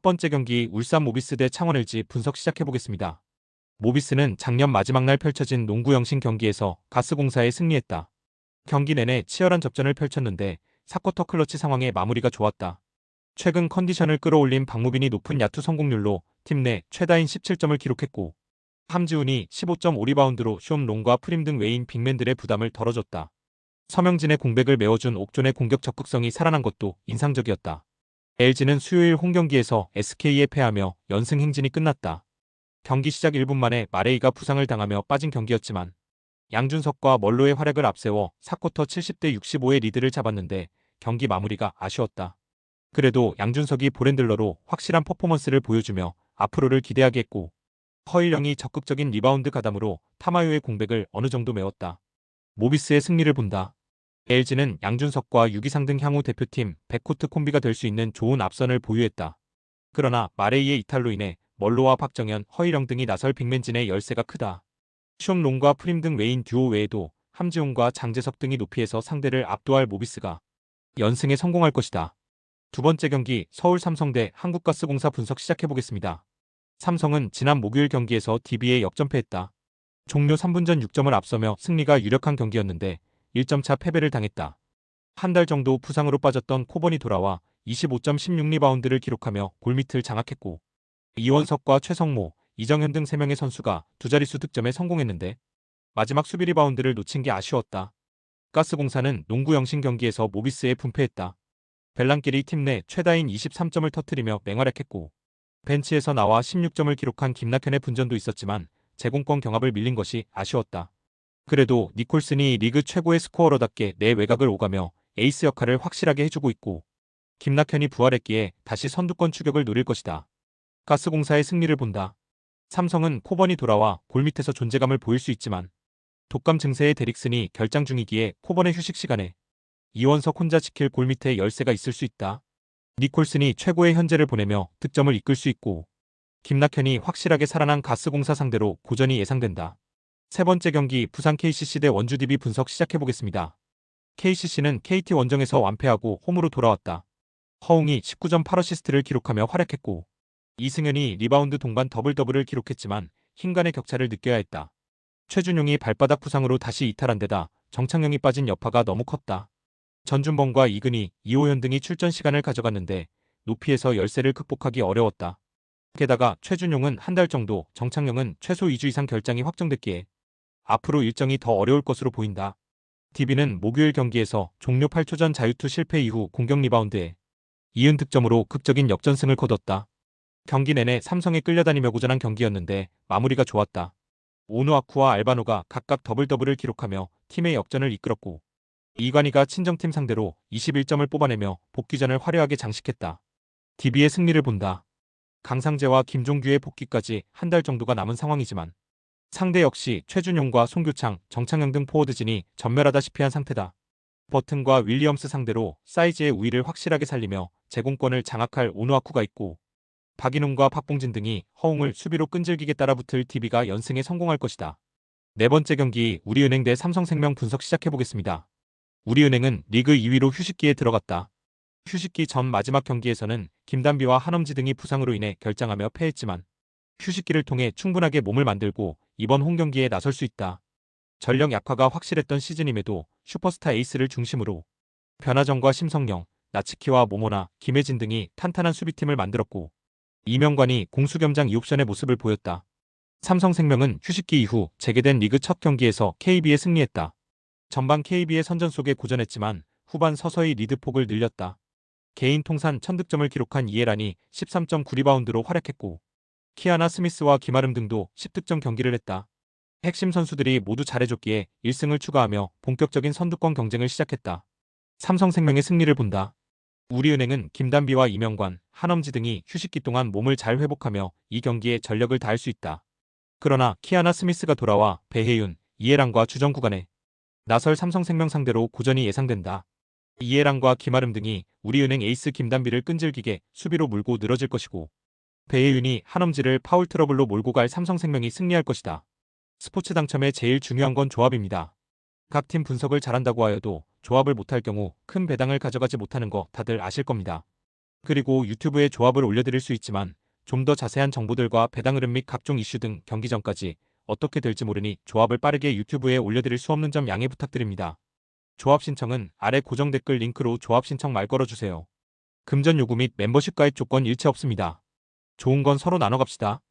번째 경기 울산 모비스 대 창원 LG 분석 시작해보겠습니다. 모비스는 작년 마지막 날 펼쳐진 농구 영신 경기에서 가스공사에 승리했다. 경기 내내 치열한 접전을 펼쳤는데 4쿼터 클러치 상황에 마무리가 좋았다. 최근 컨디션을 끌어올린 박무빈이 높은 야투 성공률로 팀 내 최다인 17점을 기록했고, 함지훈이 15.5리바운드로 숀 롱과 프림 등 외인 빅맨들의 부담을 덜어줬다. 서명진의 공백을 메워준 옥존의 공격 적극성이 살아난 것도 인상적이었다. LG는 수요일 홈경기에서 SK에 패하며 연승 행진이 끝났다. 경기 시작 1분 만에 마레이가 부상을 당하며 빠진 경기였지만 양준석과 멀로의 활약을 앞세워 4쿼터 70대 65의 리드를 잡았는데 경기 마무리가 아쉬웠다. 그래도 양준석이 볼핸들러로 확실한 퍼포먼스를 보여주며 앞으로를 기대하게 했고, 허일영이 적극적인 리바운드 가담으로 타마요의 공백을 어느 정도 메웠다. 모비스의 승리를 본다. LG는 양준석과 유기상 등 향후 대표팀 백코트 콤비가 될 수 있는 좋은 앞선을 보유했다. 그러나 마레이의 이탈로 인해 멀로와 박정현, 허일영 등이 나설 빅맨진의 열세가 크다. 숀 롱과 프림 등 외인 듀오 외에도 함지훈과 장재석 등이 높이에서 상대를 압도할 모비스가 연승에 성공할 것이다. 두 번째 경기 서울 삼성 대 한국가스공사 분석 시작해보겠습니다. 삼성은 지난 목요일 경기에서 DB에 역전패했다. 종료 3분 전 6점을 앞서며 승리가 유력한 경기였는데 1점 차 패배를 당했다. 한 달 정도 부상으로 빠졌던 코번이 돌아와 25.16리바운드를 기록하며 골밑을 장악했고, 이원석과 최성모, 이정현 등 3명의 선수가 두 자릿수 득점에 성공했는데 마지막 수비 리바운드를 놓친 게 아쉬웠다. 가스공사는 농구 영신 경기에서 모비스에 분패했다. 벨랑길이 팀 내 최다인 23점을 터뜨리며 맹활약했고, 벤치에서 나와 16점을 기록한 김낙현의 분전도 있었지만 제공권 경합을 밀린 것이 아쉬웠다. 그래도 니콜슨이 리그 최고의 스코어러답게 내 외곽을 오가며 에이스 역할을 확실하게 해주고 있고, 김낙현이 부활했기에 다시 선두권 추격을 노릴 것이다. 가스공사의 승리를 본다. 삼성은 코번이 돌아와 골밑에서 존재감을 보일 수 있지만 독감 증세의 데릭슨이 결장 중이기에 코번의 휴식 시간에 이원석 혼자 지킬 골밑에 열세가 있을 수 있다. 니콜슨이 최고의 현재를 보내며 득점을 이끌 수 있고, 김낙현이 확실하게 살아난 가스공사 상대로 고전이 예상된다. 세 번째 경기 부산 KCC 대 원주 DB 분석 시작해보겠습니다. KCC는 KT 원정에서 완패하고 홈으로 돌아왔다. 허웅이 19점 8어시스트를 기록하며 활약했고, 이승현이 리바운드 동반 더블더블을 기록했지만 힘간의 격차를 느껴야 했다. 최준용이 발바닥 부상으로 다시 이탈한 데다 정창영이 빠진 여파가 너무 컸다. 전준범과 이근희, 이호연 등이 출전 시간을 가져갔는데 높이에서 열세를 극복하기 어려웠다. 게다가 최준용은 한 달 정도, 정창영은 최소 2주 이상 결장이 확정됐기에 앞으로 일정이 더 어려울 것으로 보인다. DB는 목요일 경기에서 종료 8초 전 자유투 실패 이후 공격 리바운드에 이은 득점으로 극적인 역전승을 거뒀다. 경기 내내 삼성에 끌려다니며 고전한 경기였는데 마무리가 좋았다. 오누아쿠와 알바노가 각각 더블더블을 기록하며 팀의 역전을 이끌었고, 이관희가 친정팀 상대로 21점을 뽑아내며 복귀전을 화려하게 장식했다. DB의 승리를 본다. 강상재와 김종규의 복귀까지 한 달 정도가 남은 상황이지만 상대 역시 최준용과 송교창, 정창영 등 포워드진이 전멸하다시피 한 상태다. 버튼과 윌리엄스 상대로 사이즈의 우위를 확실하게 살리며 제공권을 장악할 오누아쿠가 있고, 박인웅과 박봉진 등이 허웅을 수비로 끈질기게 따라붙을 DB가 연승에 성공할 것이다. 네 번째 경기 우리은행 대 삼성생명 분석 시작해보겠습니다. 우리은행은 리그 2위로 휴식기에 들어갔다. 휴식기 전 마지막 경기에서는 김단비와 한엄지 등이 부상으로 인해 결장하며 패했지만 휴식기를 통해 충분하게 몸을 만들고 이번 홈경기에 나설 수 있다. 전력 약화가 확실했던 시즌임에도 슈퍼스타 에이스를 중심으로 변화정과 심성영, 나츠키와 모모나, 김혜진 등이 탄탄한 수비팀을 만들었고, 이명관이 공수겸장 2옵션의 모습을 보였다. 삼성생명은 휴식기 이후 재개된 리그 첫 경기에서 KB에 승리했다. 전반 KB의 선전 속에 고전했지만 후반 서서히 리드폭을 늘렸다. 개인 통산 1000득점을 기록한 이해란이 13.9리바운드로 활약했고, 키아나 스미스와 김아름 등도 10득점 경기를 했다. 핵심 선수들이 모두 잘해줬기에 1승을 추가하며 본격적인 선두권 경쟁을 시작했다. 삼성생명의 승리를 본다. 우리은행은 김단비와 이명관, 한엄지 등이 휴식기 동안 몸을 잘 회복하며 이 경기에 전력을 다할 수 있다. 그러나 키아나 스미스가 돌아와 배혜윤, 이해란과 주전 구간에 나설 삼성생명 상대로 고전이 예상된다. 이해란과 김아름 등이 우리은행 에이스 김단비를 끈질기게 수비로 물고 늘어질 것이고, 배혜윤이 한엄지를 파울 트러블로 몰고 갈 삼성생명이 승리할 것이다. 스포츠 당첨에 제일 중요한 건 조합입니다. 각 팀 분석을 잘한다고 하여도 조합을 못할 경우 큰 배당을 가져가지 못하는 거 다들 아실 겁니다. 그리고 유튜브에 조합을 올려드릴 수 있지만 좀 더 자세한 정보들과 배당 흐름 및 각종 이슈 등 경기 전까지 어떻게 될지 모르니 조합을 빠르게 유튜브에 올려드릴 수 없는 점 양해 부탁드립니다. 조합 신청은 아래 고정 댓글 링크로 조합 신청 말 걸어주세요. 금전 요구 및 멤버십 가입 조건 일체 없습니다. 좋은 건 서로 나눠 갑시다.